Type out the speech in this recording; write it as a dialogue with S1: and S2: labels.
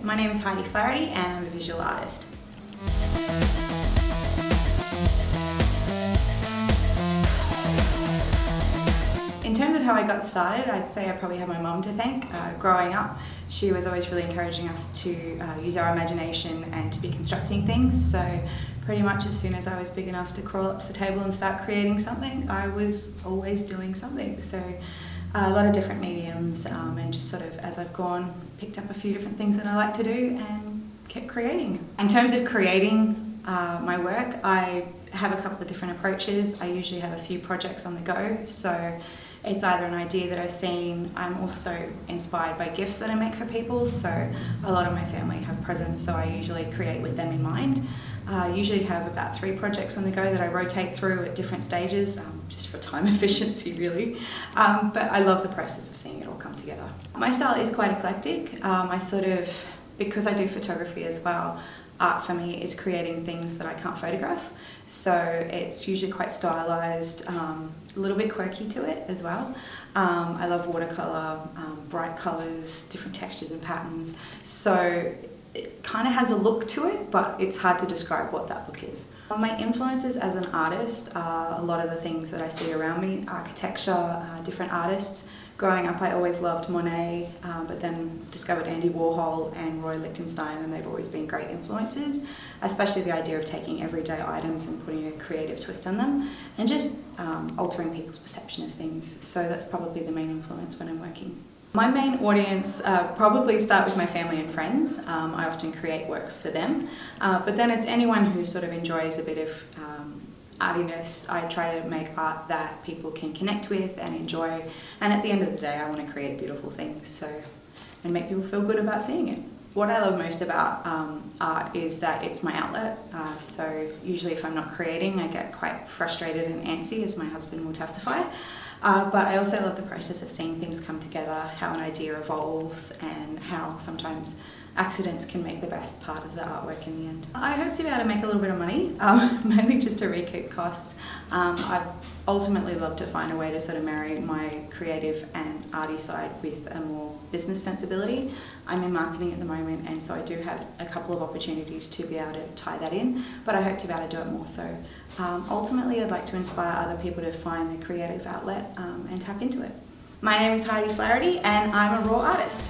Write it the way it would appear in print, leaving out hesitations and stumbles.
S1: my name is Heidi Flaherty and I'm a visual artist. In terms of how I got started, I'd say I probably have my mum to thank. Growing up, she was always really encouraging us to use our imagination and to be constructing things. So pretty much as soon as I was big enough to crawl up to the table and start creating something, I was always doing something. So a lot of different mediums and just sort of as I've gone, picked up a few different things that I like to do and kept creating. In terms of creating my work, I have a couple of different approaches. I usually have a few projects on the go. So it's either an idea that I've seen. I'm also inspired by gifts that I make for people. So a lot of my family have presents, so I usually create with them in mind. I usually have about 3 projects on the go that I rotate through at different stages, just for time efficiency really. But I love the process of seeing it all come together. My style is quite eclectic. Because I do photography as well, art for me is creating things that I can't photograph. So it's usually quite stylized, a little bit quirky to it as well. I love watercolor, bright colors, different textures and patterns. So it kind of has a look to it, but it's hard to describe what that look is. My influences as an artist are a lot of the things that I see around me: architecture, different artists. Growing up, I always loved Monet, but then discovered Andy Warhol and Roy Lichtenstein, and they've always been great influences, especially the idea of taking everyday items and putting a creative twist on them, and just altering people's perception of things. So that's probably the main influence when I'm working. My main audience probably start with my family and friends. I often create works for them, but then it's anyone who sort of enjoys a bit of artiness. I try to make art that people can connect with and enjoy, and at the end of the day I want to create beautiful things and make people feel good about seeing it. What I love most about art is that it's my outlet, so usually if I'm not creating I get quite frustrated and antsy, as my husband will testify. But I also love the process of seeing things come together, how an idea evolves and how sometimes accidents can make the best part of the artwork in the end. I hope to be able to make a little bit of money, mainly just to recoup costs. I've ultimately love to find a way to sort of marry my creative and arty side with a more business sensibility. I'm in marketing at the moment, and so I do have a couple of opportunities to be able to tie that in, but I hope to be able to do it more so. Ultimately, I'd like to inspire other people to find their creative outlet and tap into it. My name is Heidi Flaherty and I'm a RAW artist.